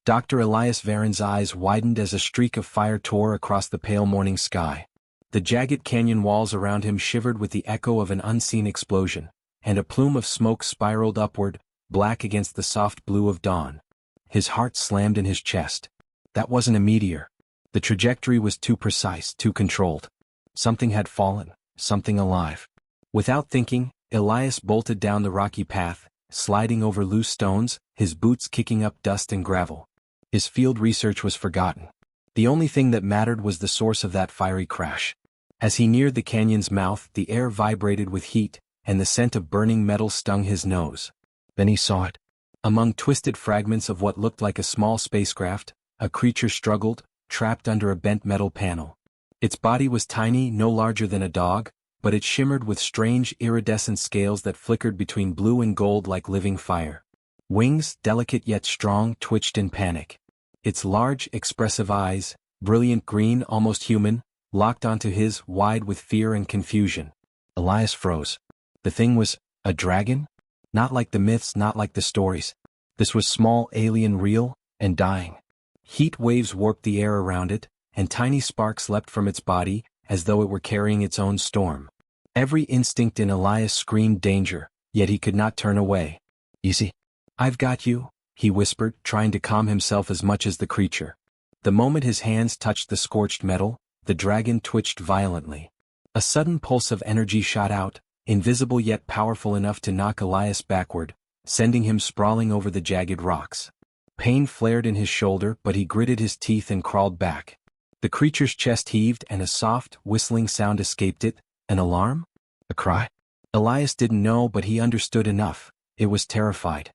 Dr. Elias Varen's eyes widened as a streak of fire tore across the pale morning sky. The jagged canyon walls around him shivered with the echo of an unseen explosion, and a plume of smoke spiraled upward, black against the soft blue of dawn. His heart slammed in his chest. That wasn't a meteor. The trajectory was too precise, too controlled. Something had fallen, something alive. Without thinking, Elias bolted down the rocky path, sliding over loose stones, his boots kicking up dust and gravel. His field research was forgotten. The only thing that mattered was the source of that fiery crash. As he neared the canyon's mouth, the air vibrated with heat, and the scent of burning metal stung his nose. Then he saw it. Among twisted fragments of what looked like a small spacecraft, a creature struggled, trapped under a bent metal panel. Its body was tiny, no larger than a dog, but it shimmered with strange iridescent scales that flickered between blue and gold like living fire. Wings, delicate yet strong, twitched in panic. Its large, expressive eyes, brilliant green, almost human, locked onto his, wide with fear and confusion. Elias froze. The thing was a dragon? Not like the myths, not like the stories. This was small, alien, real, and dying. Heat waves warped the air around it, and tiny sparks leapt from its body, as though it were carrying its own storm. Every instinct in Elias screamed danger, yet he could not turn away. "Easy. I've got you," he whispered, trying to calm himself as much as the creature. The moment his hands touched the scorched metal, the dragon twitched violently. A sudden pulse of energy shot out, invisible yet powerful enough to knock Elias backward, sending him sprawling over the jagged rocks. Pain flared in his shoulder, but he gritted his teeth and crawled back. The creature's chest heaved and a soft, whistling sound escaped it. An alarm? A cry? Elias didn't know, but he understood enough. It was Terrified.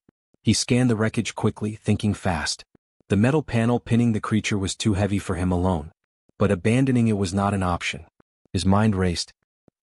He scanned the wreckage quickly, thinking fast. The metal panel pinning the creature was too heavy for him alone. But abandoning it was not an option. His mind raced.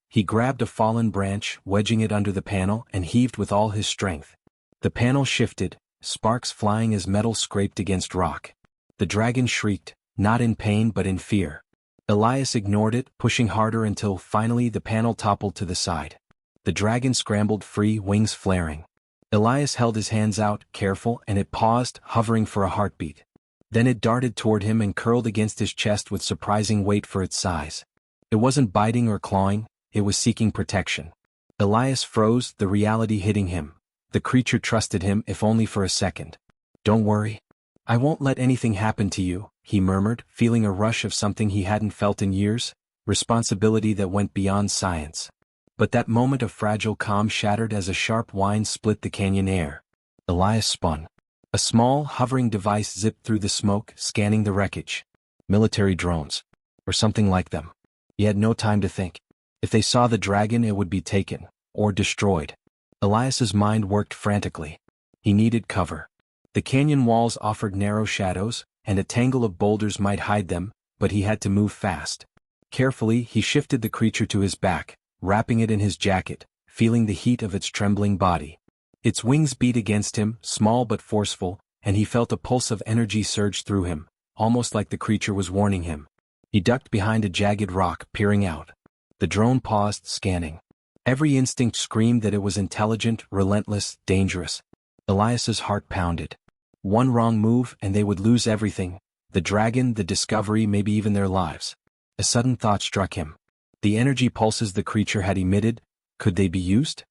He grabbed a fallen branch, wedging it under the panel, and heaved with all his strength. The panel shifted, sparks flying as metal scraped against rock. The dragon shrieked, not in pain but in fear. Elias ignored it, pushing harder until finally the panel toppled to the side. The dragon scrambled free, wings flaring. Elias held his hands out, careful, and it paused, hovering for a heartbeat. Then it darted toward him and curled against his chest with surprising weight for its size. It wasn't biting or clawing, it was seeking protection. Elias froze, the reality hitting him. The creature trusted him, if only for a second. "Don't worry. I won't let anything happen to you," he murmured, feeling a rush of something he hadn't felt in years, responsibility that went beyond science. But that moment of fragile calm shattered as a sharp whine split the canyon air. Elias spun. A small, hovering device zipped through the smoke, scanning the wreckage. Military drones. Or something like them. He had no time to think. If they saw the dragon, it would be taken. Or destroyed. Elias's mind worked frantically. He needed cover. The canyon walls offered narrow shadows, and a tangle of boulders might hide them, but he had to move fast. Carefully, he shifted the creature to his back, wrapping it in his jacket, feeling the heat of its trembling body. Its wings beat against him, small but forceful, and he felt a pulse of energy surge through him, almost like the creature was warning him. He ducked behind a jagged rock, peering out. The drone paused, scanning. Every instinct screamed that it was intelligent, relentless, dangerous. Elias's heart pounded. One wrong move and they would lose everything, the dragon, the discovery, maybe even their lives. A sudden thought struck him. The energy pulses the creature had emitted, could they be used?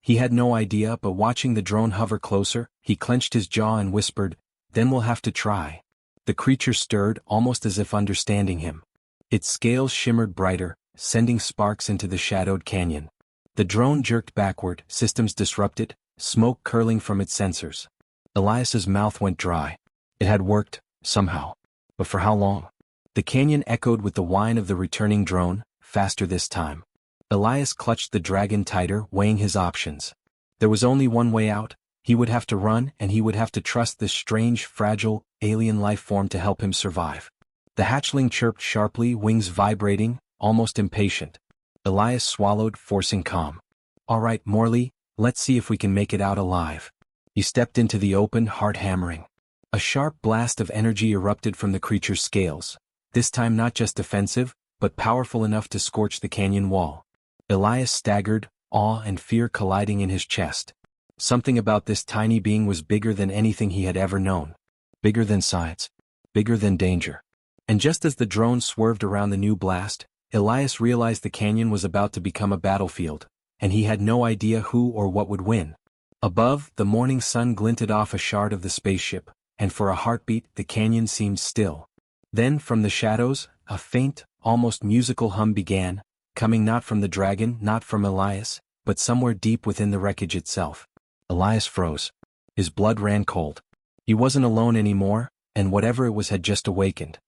He had no idea, but watching the drone hover closer, he clenched his jaw and whispered, "Then we'll have to try." The creature stirred, almost as if understanding him. Its scales shimmered brighter, sending sparks into the shadowed canyon. The drone jerked backward, systems disrupted, smoke curling from its sensors. Elias's mouth went dry. It had worked, somehow. But for how long? The canyon echoed with the whine of the returning drone, faster this time. Elias clutched the dragon tighter, weighing his options. There was only one way out. He would have to run, and he would have to trust this strange, fragile, alien life form to help him survive. The hatchling chirped sharply, wings vibrating, almost impatient. Elias swallowed, forcing calm. "All right, Morley, let's see if we can make it out alive." He stepped into the open, heart hammering. A sharp blast of energy erupted from the creature's scales, this time not just defensive, but powerful enough to scorch the canyon wall. Elias staggered, awe and fear colliding in his chest. Something about this tiny being was bigger than anything he had ever known. Bigger than science. Bigger than danger. And just as the drone swerved around the new blast, Elias realized the canyon was about to become a battlefield, and he had no idea who or what would win. Above, the morning sun glinted off a shard of the spaceship, and for a heartbeat the canyon seemed still. Then from the shadows, a faint, almost musical hum began, coming not from the dragon, not from Elias, but somewhere deep within the wreckage itself. Elias froze. His blood ran cold. He wasn't alone anymore, and whatever it was had just awakened.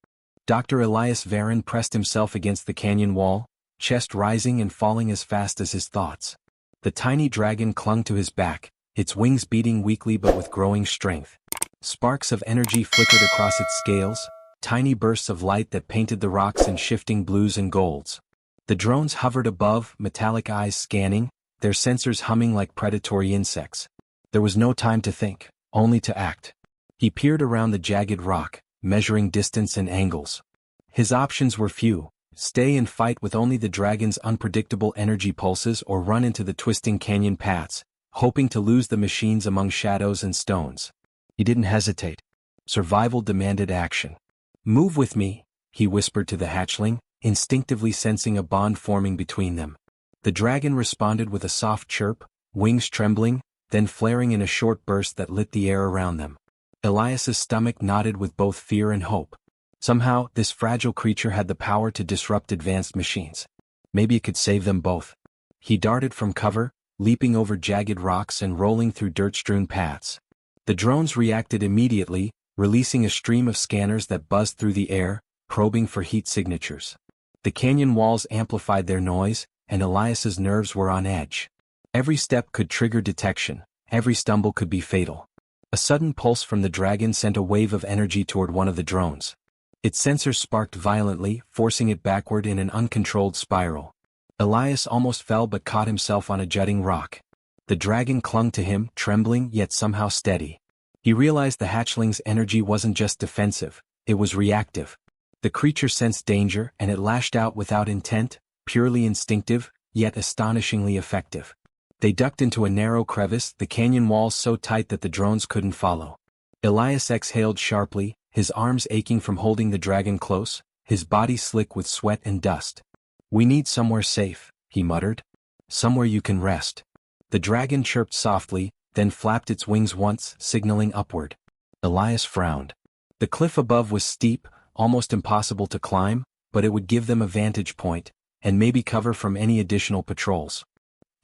Dr. Elias Varon pressed himself against the canyon wall, chest rising and falling as fast as his thoughts. The tiny dragon clung to his back, its wings beating weakly but with growing strength. Sparks of energy flickered across its scales, tiny bursts of light that painted the rocks in shifting blues and golds. The drones hovered above, metallic eyes scanning, their sensors humming like predatory insects. There was no time to think, only to act. He peered around the jagged rock, measuring distance and angles. His options were few: stay and fight with only the dragon's unpredictable energy pulses, or run into the twisting canyon paths, hoping to lose the machines among shadows and stones. He didn't hesitate. Survival demanded action. "Move with me," he whispered to the hatchling, instinctively sensing a bond forming between them. The dragon responded with a soft chirp, wings trembling, then flaring in a short burst that lit the air around them. Elias's stomach knotted with both fear and hope. Somehow, this fragile creature had the power to disrupt advanced machines. Maybe it could save them both. He darted from cover, leaping over jagged rocks and rolling through dirt-strewn paths. The drones reacted immediately, releasing a stream of scanners that buzzed through the air, probing for heat signatures. The canyon walls amplified their noise, and Elias's nerves were on edge. Every step could trigger detection, every stumble could be fatal. A sudden pulse from the dragon sent a wave of energy toward one of the drones. Its sensors sparked violently, forcing it backward in an uncontrolled spiral. Elias almost fell but caught himself on a jutting rock. The dragon clung to him, trembling yet somehow steady. He realized the hatchling's energy wasn't just defensive, it was reactive. The creature sensed danger, and it lashed out without intent, purely instinctive, yet astonishingly effective. They ducked into a narrow crevice, the canyon walls so tight that the drones couldn't follow. Elias exhaled sharply, his arms aching from holding the dragon close, his body slick with sweat and dust. "We need somewhere safe," he muttered. "Somewhere you can rest." The dragon chirped softly, then flapped its wings once, signaling upward. Elias frowned. The cliff above was steep, almost impossible to climb, but it would give them a vantage point, and maybe cover from any additional patrols.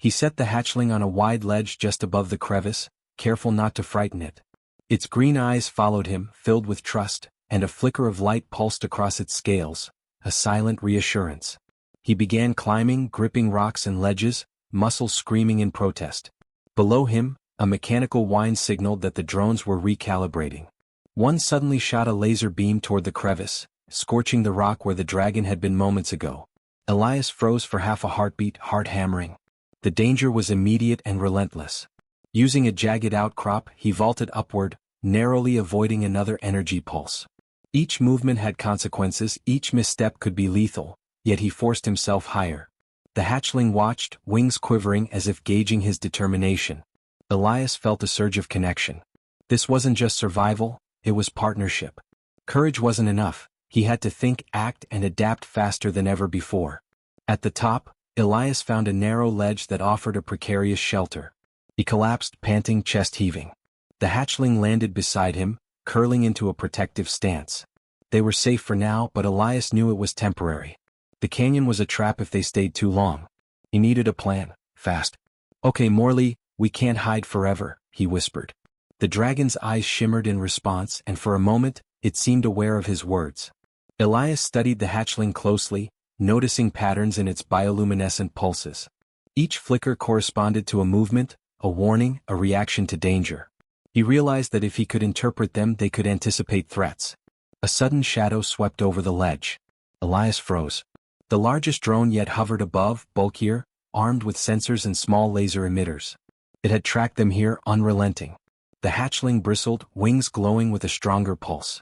He set the hatchling on a wide ledge just above the crevice, careful not to frighten it. Its green eyes followed him, filled with trust, and a flicker of light pulsed across its scales, a silent reassurance. He began climbing, gripping rocks and ledges, muscles screaming in protest. Below him, a mechanical whine signaled that the drones were recalibrating. One suddenly shot a laser beam toward the crevice, scorching the rock where the dragon had been moments ago. Elias froze for half a heartbeat, heart hammering. The danger was immediate and relentless. Using a jagged outcrop, he vaulted upward, narrowly avoiding another energy pulse. Each movement had consequences, each misstep could be lethal, yet he forced himself higher. The hatchling watched, wings quivering as if gauging his determination. Elias felt a surge of connection. This wasn't just survival, it was partnership. Courage wasn't enough, he had to think, act, and adapt faster than ever before. At the top, Elias found a narrow ledge that offered a precarious shelter. He collapsed, panting, chest heaving. The hatchling landed beside him, curling into a protective stance. They were safe for now, but Elias knew it was temporary. The canyon was a trap if they stayed too long. He needed a plan, fast. "Okay, Morley, we can't hide forever," he whispered. The dragon's eyes shimmered in response, and for a moment, it seemed aware of his words. Elias studied the hatchling closely, noticing patterns in its bioluminescent pulses. Each flicker corresponded to a movement, a warning, a reaction to danger. He realized that if he could interpret them, they could anticipate threats. A sudden shadow swept over the ledge. Elias froze. The largest drone yet hovered above, bulkier, armed with sensors and small laser emitters. It had tracked them here, unrelenting. The hatchling bristled, wings glowing with a stronger pulse.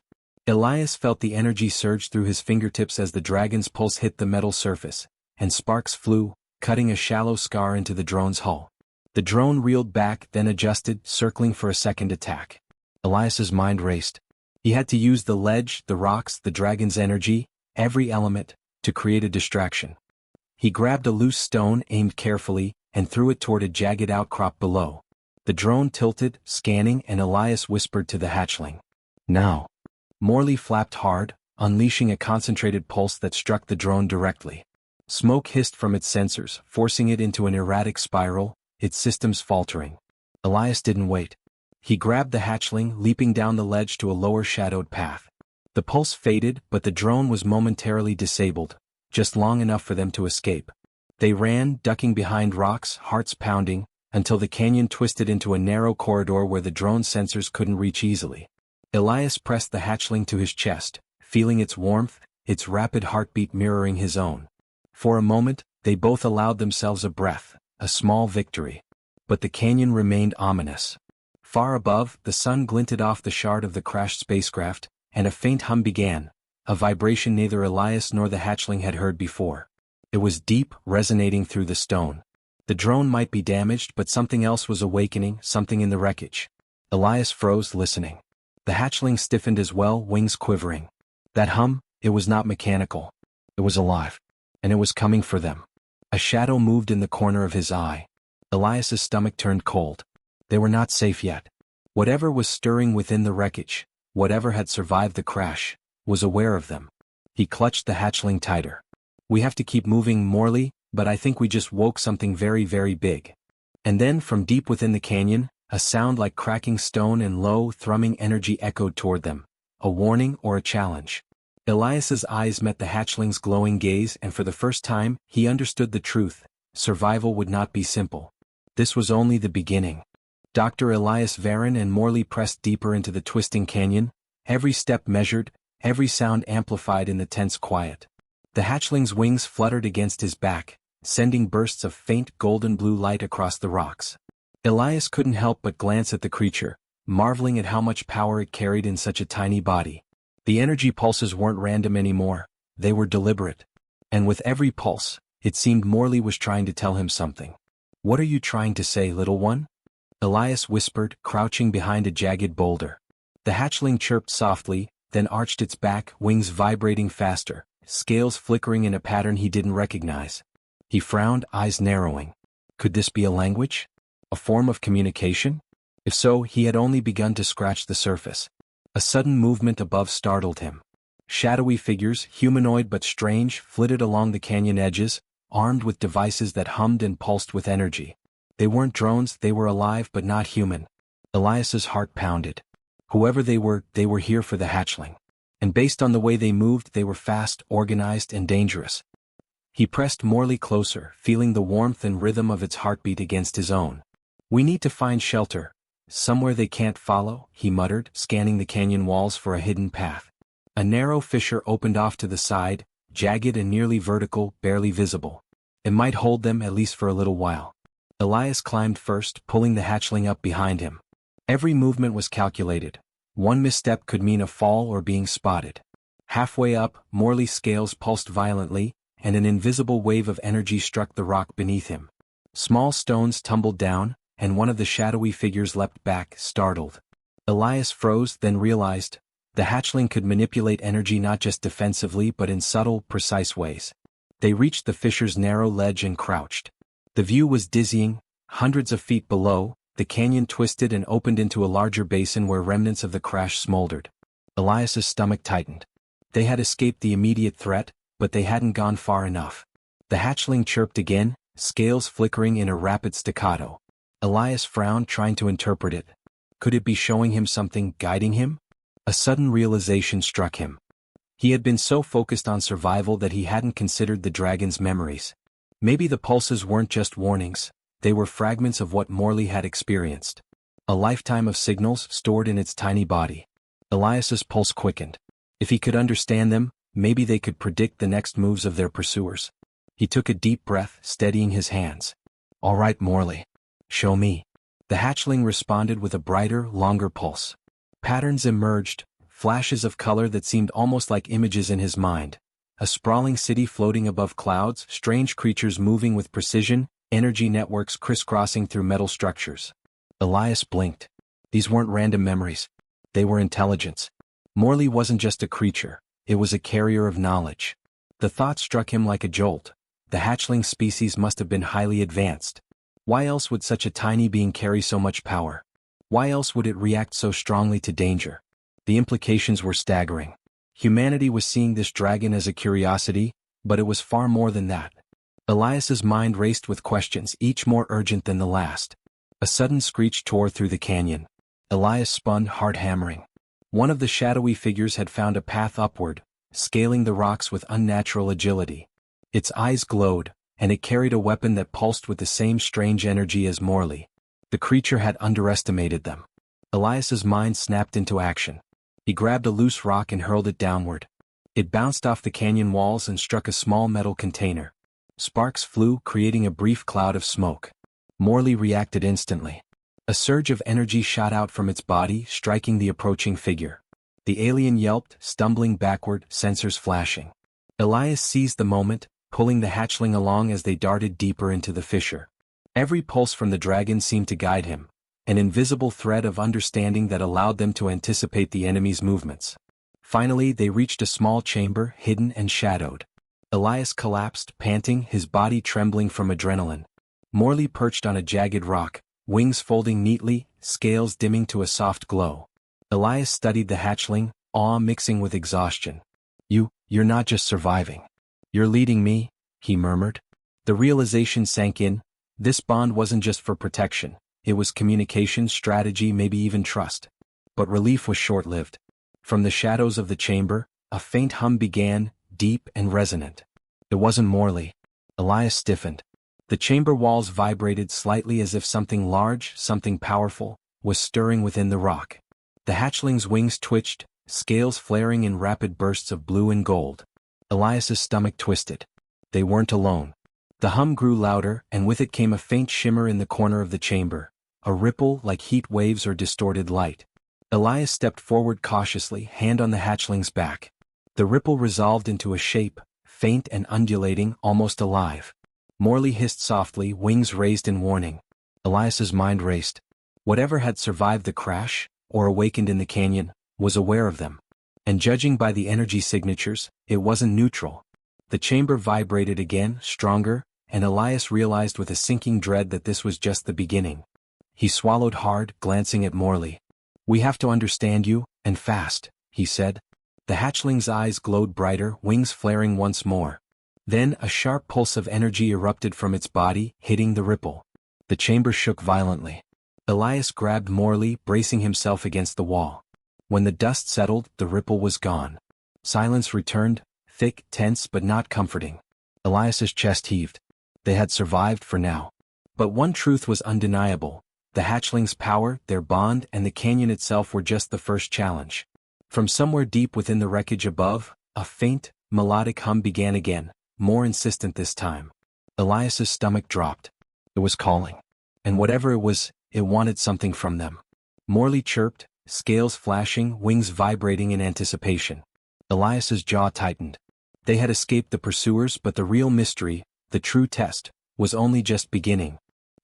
Elias felt the energy surge through his fingertips as the dragon's pulse hit the metal surface, and sparks flew, cutting a shallow scar into the drone's hull. The drone reeled back, then adjusted, circling for a second attack. Elias's mind raced. He had to use the ledge, the rocks, the dragon's energy, every element, to create a distraction. He grabbed a loose stone, aimed carefully, and threw it toward a jagged outcrop below. The drone tilted, scanning, and Elias whispered to the hatchling. "Now." Morley flapped hard, unleashing a concentrated pulse that struck the drone directly. Smoke hissed from its sensors, forcing it into an erratic spiral, its systems faltering. Elias didn't wait. He grabbed the hatchling, leaping down the ledge to a lower shadowed path. The pulse faded, but the drone was momentarily disabled, just long enough for them to escape. They ran, ducking behind rocks, hearts pounding, until the canyon twisted into a narrow corridor where the drone's sensors couldn't reach easily. Elias pressed the hatchling to his chest, feeling its warmth, its rapid heartbeat mirroring his own. For a moment, they both allowed themselves a breath, a small victory. But the canyon remained ominous. Far above, the sun glinted off the shard of the crashed spacecraft, and a faint hum began, a vibration neither Elias nor the hatchling had heard before. It was deep, resonating through the stone. The drone might be damaged, but something else was awakening, something in the wreckage. Elias froze, listening. The hatchling stiffened as well, wings quivering. That hum, it was not mechanical. It was alive. And it was coming for them. A shadow moved in the corner of his eye. Elias's stomach turned cold. They were not safe yet. Whatever was stirring within the wreckage, whatever had survived the crash, was aware of them. He clutched the hatchling tighter. "We have to keep moving, Morley, but I think we just woke something very, very big." And then from deep within the canyon, a sound like cracking stone and low, thrumming energy echoed toward them, a warning or a challenge. Elias's eyes met the hatchling's glowing gaze, and for the first time, he understood the truth. Survival would not be simple. This was only the beginning. Dr. Elias Varon and Morley pressed deeper into the twisting canyon, every step measured, every sound amplified in the tense quiet. The hatchling's wings fluttered against his back, sending bursts of faint golden blue light across the rocks. Elias couldn't help but glance at the creature, marveling at how much power it carried in such a tiny body. The energy pulses weren't random anymore, they were deliberate. And with every pulse, it seemed Morley was trying to tell him something. "What are you trying to say, little one?" Elias whispered, crouching behind a jagged boulder. The hatchling chirped softly, then arched its back, wings vibrating faster, scales flickering in a pattern he didn't recognize. He frowned, eyes narrowing. Could this be a language? A form of communication? If so, he had only begun to scratch the surface. A sudden movement above startled him. Shadowy figures, humanoid but strange, flitted along the canyon edges, armed with devices that hummed and pulsed with energy. They weren't drones, they were alive but not human. Elias's heart pounded. Whoever they were here for the hatchling. And based on the way they moved, they were fast, organized, and dangerous. He pressed Morley closer, feeling the warmth and rhythm of its heartbeat against his own. "We need to find shelter. Somewhere they can't follow," he muttered, scanning the canyon walls for a hidden path. A narrow fissure opened off to the side, jagged and nearly vertical, barely visible. It might hold them at least for a little while. Elias climbed first, pulling the hatchling up behind him. Every movement was calculated. One misstep could mean a fall or being spotted. Halfway up, Morley's scales pulsed violently, and an invisible wave of energy struck the rock beneath him. Small stones tumbled down, and one of the shadowy figures leapt back, startled. Elias froze, then realized, the hatchling could manipulate energy not just defensively but in subtle, precise ways. They reached the fissure's narrow ledge and crouched. The view was dizzying. Hundreds of feet below, the canyon twisted and opened into a larger basin where remnants of the crash smoldered. Elias's stomach tightened. They had escaped the immediate threat, but they hadn't gone far enough. The hatchling chirped again, scales flickering in a rapid staccato. Elias frowned, trying to interpret it. Could it be showing him something, guiding him? A sudden realization struck him. He had been so focused on survival that he hadn't considered the dragon's memories. Maybe the pulses weren't just warnings, they were fragments of what Morley had experienced. A lifetime of signals stored in its tiny body. Elias's pulse quickened. If he could understand them, maybe they could predict the next moves of their pursuers. He took a deep breath, steadying his hands. "All right, Morley. Show me." The hatchling responded with a brighter, longer pulse. Patterns emerged, flashes of color that seemed almost like images in his mind. A sprawling city floating above clouds, strange creatures moving with precision, energy networks crisscrossing through metal structures. Elias blinked. These weren't random memories. They were intelligence. Morley wasn't just a creature, it was a carrier of knowledge. The thought struck him like a jolt. The hatchling species must have been highly advanced. Why else would such a tiny being carry so much power? Why else would it react so strongly to danger? The implications were staggering. Humanity was seeing this dragon as a curiosity, but it was far more than that. Elias's mind raced with questions, each more urgent than the last. A sudden screech tore through the canyon. Elias spun, heart hammering. One of the shadowy figures had found a path upward, scaling the rocks with unnatural agility. Its eyes glowed, and it carried a weapon that pulsed with the same strange energy as Morley. The creature had underestimated them. Elias's mind snapped into action. He grabbed a loose rock and hurled it downward. It bounced off the canyon walls and struck a small metal container. Sparks flew, creating a brief cloud of smoke. Morley reacted instantly. A surge of energy shot out from its body, striking the approaching figure. The alien yelped, stumbling backward, sensors flashing. Elias seized the moment, pulling the hatchling along as they darted deeper into the fissure. Every pulse from the dragon seemed to guide him, an invisible thread of understanding that allowed them to anticipate the enemy's movements. Finally, they reached a small chamber, hidden and shadowed. Elias collapsed, panting, his body trembling from adrenaline. Morley perched on a jagged rock, wings folding neatly, scales dimming to a soft glow. Elias studied the hatchling, awe mixing with exhaustion. You're not just surviving. You're leading me, he murmured. The realization sank in. This bond wasn't just for protection, it was communication, strategy, maybe even trust. But relief was short-lived. From the shadows of the chamber, a faint hum began, deep and resonant. It wasn't Morley. Elias stiffened. The chamber walls vibrated slightly as if something large, something powerful, was stirring within the rock. The hatchling's wings twitched, scales flaring in rapid bursts of blue and gold. Elias's stomach twisted. They weren't alone. The hum grew louder, and with it came a faint shimmer in the corner of the chamber, a ripple like heat waves or distorted light. Elias stepped forward cautiously, hand on the hatchling's back. The ripple resolved into a shape, faint and undulating, almost alive. Morley hissed softly, wings raised in warning. Elias's mind raced. Whatever had survived the crash, or awakened in the canyon, was aware of them. And judging by the energy signatures, it wasn't neutral. The chamber vibrated again, stronger, and Elias realized with a sinking dread that this was just the beginning. He swallowed hard, glancing at Morley. "We have to understand you, and fast," he said. The hatchling's eyes glowed brighter, wings flaring once more. Then a sharp pulse of energy erupted from its body, hitting the ripple. The chamber shook violently. Elias grabbed Morley, bracing himself against the wall. When the dust settled, the ripple was gone. Silence returned, thick, tense but not comforting. Elias's chest heaved. They had survived for now. But one truth was undeniable. The hatchling's power, their bond, and the canyon itself were just the first challenge. From somewhere deep within the wreckage above, a faint, melodic hum began again, more insistent this time. Elias's stomach dropped. It was calling. And whatever it was, it wanted something from them. Morley chirped, scales flashing, wings vibrating in anticipation. Elias's jaw tightened. They had escaped the pursuers, but the real mystery, the true test, was only just beginning.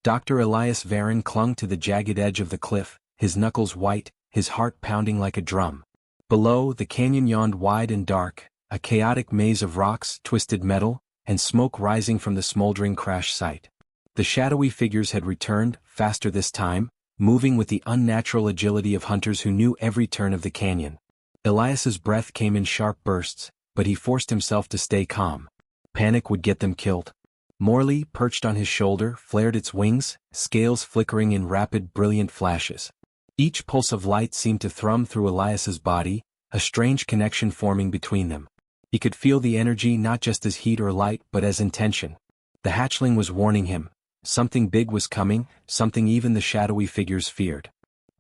Dr. Elias Varon clung to the jagged edge of the cliff, his knuckles white, his heart pounding like a drum. Below, the canyon yawned wide and dark, a chaotic maze of rocks, twisted metal, and smoke rising from the smoldering crash site. The shadowy figures had returned, faster this time, moving with the unnatural agility of hunters who knew every turn of the canyon. Elias's breath came in sharp bursts, but he forced himself to stay calm. Panic would get them killed. Morley, perched on his shoulder, flared its wings, scales flickering in rapid, brilliant flashes. Each pulse of light seemed to thrum through Elias's body, a strange connection forming between them. He could feel the energy not just as heat or light but as intention. The hatchling was warning him. Something big was coming, something even the shadowy figures feared.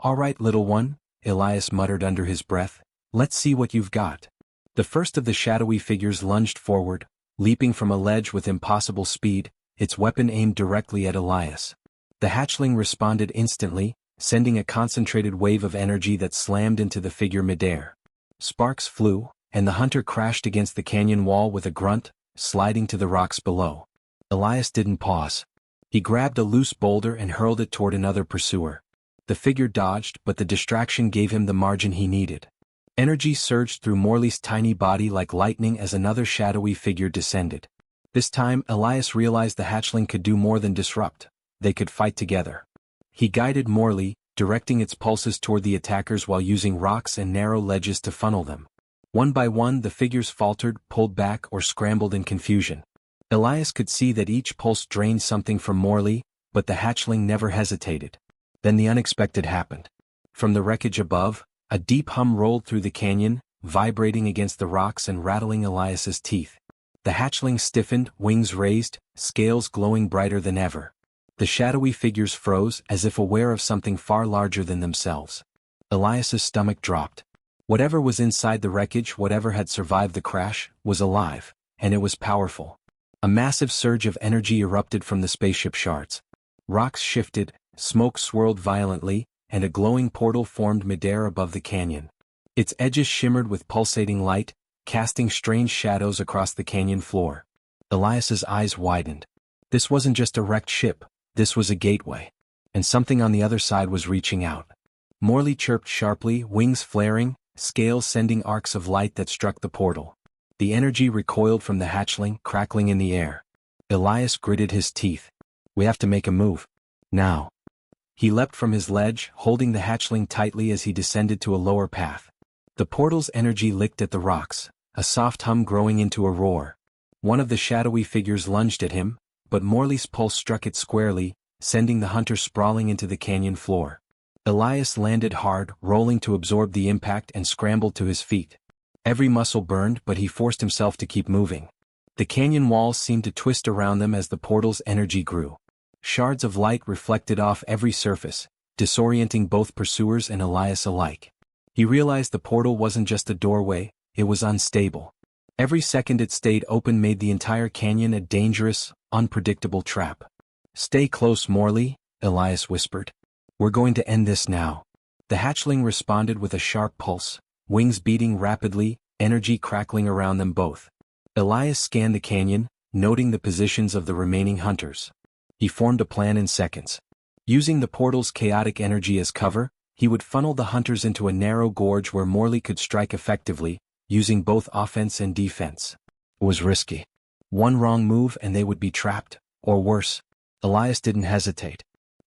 "All right, little one," Elias muttered under his breath. "Let's see what you've got." The first of the shadowy figures lunged forward, leaping from a ledge with impossible speed, its weapon aimed directly at Elias. The hatchling responded instantly, sending a concentrated wave of energy that slammed into the figure midair. Sparks flew, and the hunter crashed against the canyon wall with a grunt, sliding to the rocks below. Elias didn't pause. He grabbed a loose boulder and hurled it toward another pursuer. The figure dodged, but the distraction gave him the margin he needed. Energy surged through Morley's tiny body like lightning as another shadowy figure descended. This time, Elias realized the hatchling could do more than disrupt. They could fight together. He guided Morley, directing its pulses toward the attackers while using rocks and narrow ledges to funnel them. One by one, the figures faltered, pulled back, or scrambled in confusion. Elias could see that each pulse drained something from Morley, but the hatchling never hesitated. Then the unexpected happened. From the wreckage above, a deep hum rolled through the canyon, vibrating against the rocks and rattling Elias's teeth. The hatchling stiffened, wings raised, scales glowing brighter than ever. The shadowy figures froze, as if aware of something far larger than themselves. Elias's stomach dropped. Whatever was inside the wreckage, whatever had survived the crash, was alive, and it was powerful. A massive surge of energy erupted from the spaceship shards. Rocks shifted, smoke swirled violently, and a glowing portal formed midair above the canyon. Its edges shimmered with pulsating light, casting strange shadows across the canyon floor. Elias's eyes widened. This wasn't just a wrecked ship, this was a gateway. And something on the other side was reaching out. Morley chirped sharply, wings flaring, scales sending arcs of light that struck the portal. The energy recoiled from the hatchling, crackling in the air. Elias gritted his teeth. We have to make a move. Now. He leapt from his ledge, holding the hatchling tightly as he descended to a lower path. The portal's energy licked at the rocks, a soft hum growing into a roar. One of the shadowy figures lunged at him, but Morley's pulse struck it squarely, sending the hunter sprawling into the canyon floor. Elias landed hard, rolling to absorb the impact and scrambled to his feet. Every muscle burned, but he forced himself to keep moving. The canyon walls seemed to twist around them as the portal's energy grew. Shards of light reflected off every surface, disorienting both pursuers and Elias alike. He realized the portal wasn't just a doorway, it was unstable. Every second it stayed open made the entire canyon a dangerous, unpredictable trap. Stay close, Morley, Elias whispered. We're going to end this now. The hatchling responded with a sharp pulse, wings beating rapidly, energy crackling around them both. Elias scanned the canyon, noting the positions of the remaining hunters. He formed a plan in seconds. Using the portal's chaotic energy as cover, he would funnel the hunters into a narrow gorge where Morley could strike effectively, using both offense and defense. It was risky. One wrong move and they would be trapped, or worse. Elias didn't hesitate.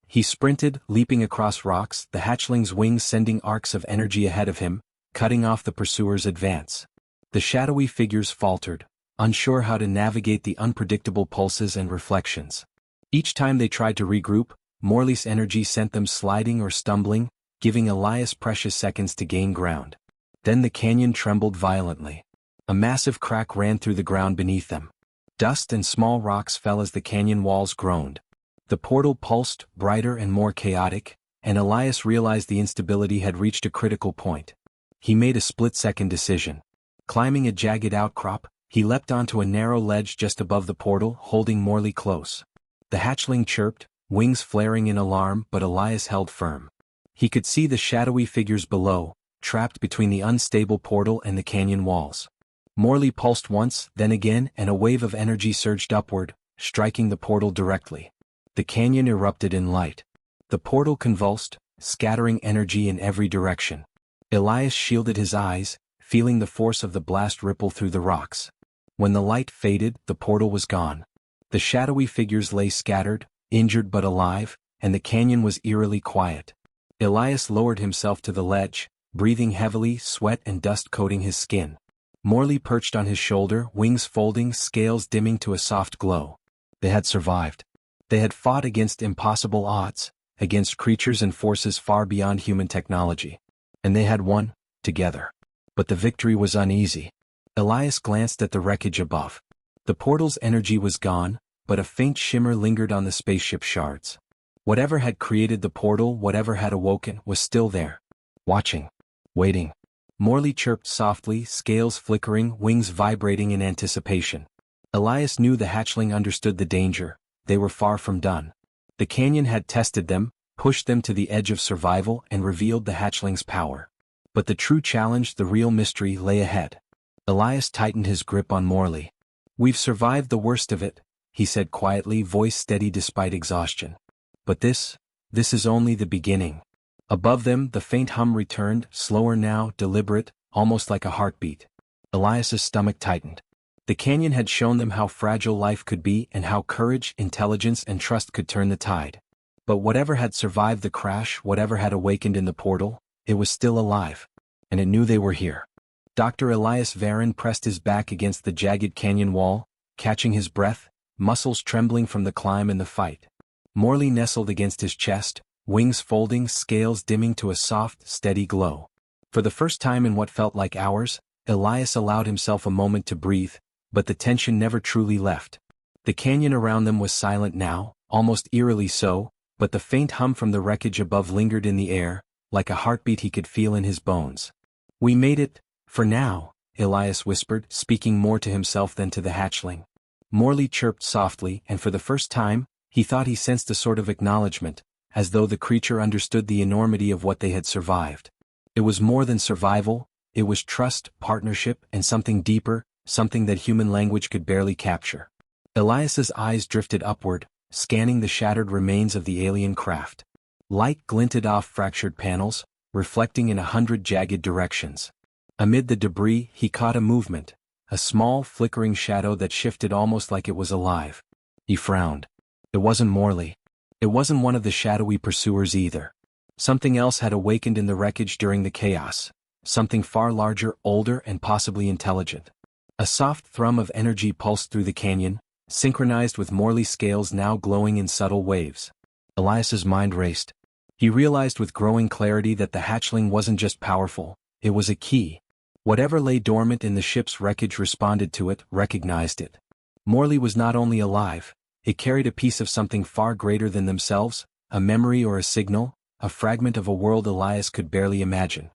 He sprinted, leaping across rocks, the hatchling's wings sending arcs of energy ahead of him, cutting off the pursuer's advance. The shadowy figures faltered, unsure how to navigate the unpredictable pulses and reflections. Each time they tried to regroup, Morley's energy sent them sliding or stumbling, giving Elias precious seconds to gain ground. Then the canyon trembled violently. A massive crack ran through the ground beneath them. Dust and small rocks fell as the canyon walls groaned. The portal pulsed, brighter and more chaotic, and Elias realized the instability had reached a critical point. He made a split-second decision. Climbing a jagged outcrop, he leapt onto a narrow ledge just above the portal, holding Morley close. The hatchling chirped, wings flaring in alarm, but Elias held firm. He could see the shadowy figures below, trapped between the unstable portal and the canyon walls. Morley pulsed once, then again, and a wave of energy surged upward, striking the portal directly. The canyon erupted in light. The portal convulsed, scattering energy in every direction. Elias shielded his eyes, feeling the force of the blast ripple through the rocks. When the light faded, the portal was gone. The shadowy figures lay scattered, injured but alive, and the canyon was eerily quiet. Elias lowered himself to the ledge, breathing heavily, sweat and dust coating his skin. Morley perched on his shoulder, wings folding, scales dimming to a soft glow. They had survived. They had fought against impossible odds, against creatures and forces far beyond human technology. And they had won, together. But the victory was uneasy. Elias glanced at the wreckage above. The portal's energy was gone, but a faint shimmer lingered on the spaceship shards. Whatever had created the portal, whatever had awoken, was still there. Watching. Waiting. Morley chirped softly, scales flickering, wings vibrating in anticipation. Elias knew the hatchling understood the danger. They were far from done. The canyon had tested them, pushed them to the edge of survival and revealed the hatchling's power. But the true challenge, the real mystery, lay ahead. Elias tightened his grip on Morley. We've survived the worst of it, he said quietly, voice steady despite exhaustion. But this is only the beginning. Above them, the faint hum returned, slower now, deliberate, almost like a heartbeat. Elias's stomach tightened. The canyon had shown them how fragile life could be and how courage, intelligence, and trust could turn the tide. But whatever had survived the crash, whatever had awakened in the portal, it was still alive. And it knew they were here. Dr. Elias Varon pressed his back against the jagged canyon wall, catching his breath, muscles trembling from the climb and the fight. Morley nestled against his chest, wings folding, scales dimming to a soft, steady glow. For the first time in what felt like hours, Elias allowed himself a moment to breathe, but the tension never truly left. The canyon around them was silent now, almost eerily so, but the faint hum from the wreckage above lingered in the air, like a heartbeat he could feel in his bones. "We made it, for now," Elias whispered, speaking more to himself than to the hatchling. Morley chirped softly, and for the first time, he thought he sensed a sort of acknowledgement, as though the creature understood the enormity of what they had survived. It was more than survival, it was trust, partnership, and something deeper, something that human language could barely capture. Elias's eyes drifted upward, scanning the shattered remains of the alien craft. Light glinted off fractured panels, reflecting in 100 jagged directions. Amid the debris, he caught a movement, a small, flickering shadow that shifted almost like it was alive. He frowned. It wasn't Morley. It wasn't one of the shadowy pursuers either. Something else had awakened in the wreckage during the chaos. Something far larger, older, and possibly intelligent. A soft thrum of energy pulsed through the canyon, synchronized with Morley's scales now glowing in subtle waves. Elias's mind raced. He realized with growing clarity that the hatchling wasn't just powerful, it was a key. Whatever lay dormant in the ship's wreckage responded to it, recognized it. Morley was not only alive, it carried a piece of something far greater than themselves, a memory or a signal, a fragment of a world Elias could barely imagine.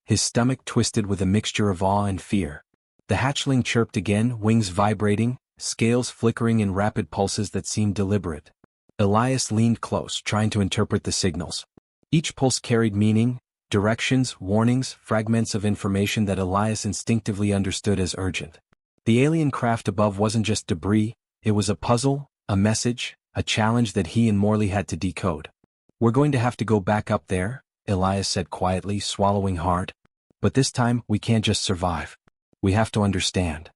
His stomach twisted with a mixture of awe and fear. The hatchling chirped again, wings vibrating, scales flickering in rapid pulses that seemed deliberate. Elias leaned close, trying to interpret the signals. Each pulse carried meaning, directions, warnings, fragments of information that Elias instinctively understood as urgent. The alien craft above wasn't just debris, it was a puzzle, a message, a challenge that he and Morley had to decode. "We're going to have to go back up there," Elias said quietly, swallowing hard. "But this time, we can't just survive. We have to understand."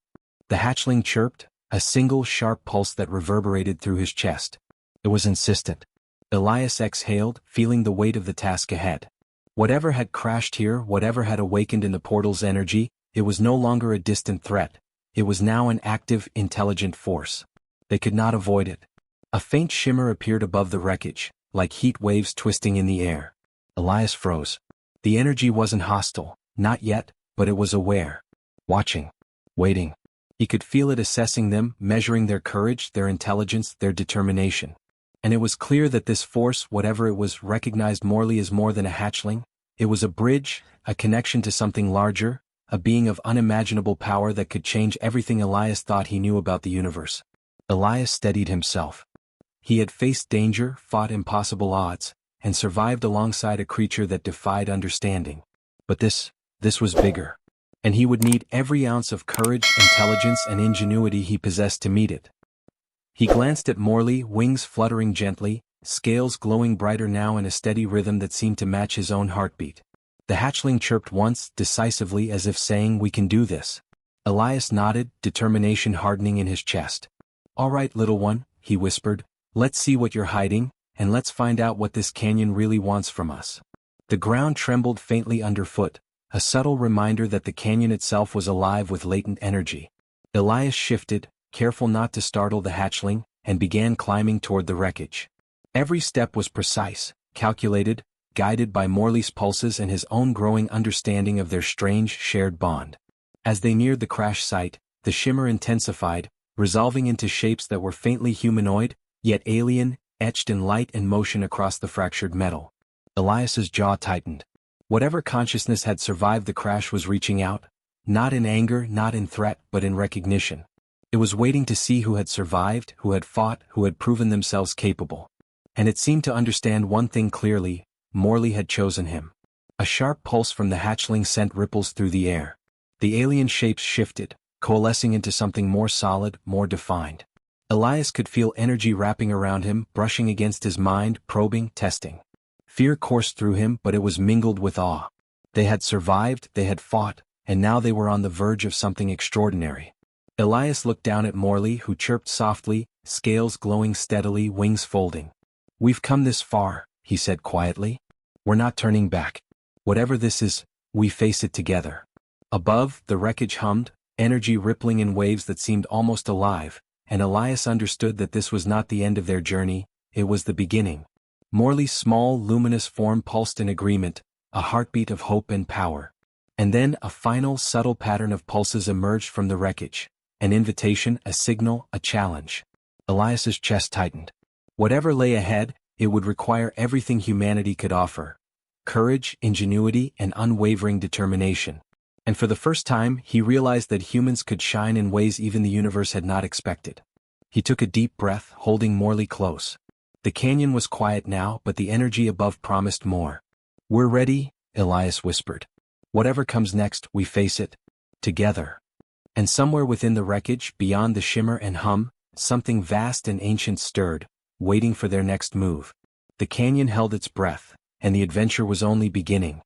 The hatchling chirped, a single sharp pulse that reverberated through his chest. It was insistent. Elias exhaled, feeling the weight of the task ahead. Whatever had crashed here, whatever had awakened in the portal's energy, it was no longer a distant threat. It was now an active, intelligent force. They could not avoid it. A faint shimmer appeared above the wreckage, like heat waves twisting in the air. Elias froze. The energy wasn't hostile, not yet, but it was aware. Watching. Waiting. He could feel it assessing them, measuring their courage, their intelligence, their determination. And it was clear that this force, whatever it was, recognized Morley as more than a hatchling. It was a bridge, a connection to something larger, a being of unimaginable power that could change everything Elias thought he knew about the universe. Elias steadied himself. He had faced danger, fought impossible odds, and survived alongside a creature that defied understanding. But this was bigger. And he would need every ounce of courage, intelligence, and ingenuity he possessed to meet it. He glanced at Morley, wings fluttering gently, scales glowing brighter now in a steady rhythm that seemed to match his own heartbeat. The hatchling chirped once, decisively, as if saying, "We can do this." Elias nodded, determination hardening in his chest. "All right, little one," he whispered, "let's see what you're hiding, and let's find out what this canyon really wants from us." The ground trembled faintly underfoot, a subtle reminder that the canyon itself was alive with latent energy. Elias shifted, careful not to startle the hatchling, and began climbing toward the wreckage. Every step was precise, calculated, guided by Morley's pulses and his own growing understanding of their strange, shared bond. As they neared the crash site, the shimmer intensified, resolving into shapes that were faintly humanoid, yet alien, etched in light and motion across the fractured metal. Elias's jaw tightened. Whatever consciousness had survived the crash was reaching out, not in anger, not in threat, but in recognition. It was waiting to see who had survived, who had fought, who had proven themselves capable. And it seemed to understand one thing clearly: Morley had chosen him. A sharp pulse from the hatchling sent ripples through the air. The alien shapes shifted, coalescing into something more solid, more defined. Elias could feel energy wrapping around him, brushing against his mind, probing, testing. Fear coursed through him, but it was mingled with awe. They had survived, they had fought, and now they were on the verge of something extraordinary. Elias looked down at Morley, who chirped softly, scales glowing steadily, wings folding. "We've come this far," he said quietly. "We're not turning back. Whatever this is, we face it together." Above, the wreckage hummed, energy rippling in waves that seemed almost alive, and Elias understood that this was not the end of their journey, it was the beginning. Morley's small, luminous form pulsed in agreement, a heartbeat of hope and power. And then a final, subtle pattern of pulses emerged from the wreckage. An invitation, a signal, a challenge. Elias's chest tightened. Whatever lay ahead, it would require everything humanity could offer. Courage, ingenuity, and unwavering determination. And for the first time, he realized that humans could shine in ways even the universe had not expected. He took a deep breath, holding Morley close. The canyon was quiet now, but the energy above promised more. "We're ready," Elias whispered. "Whatever comes next, we face it. Together." And somewhere within the wreckage, beyond the shimmer and hum, something vast and ancient stirred, waiting for their next move. The canyon held its breath, and the adventure was only beginning.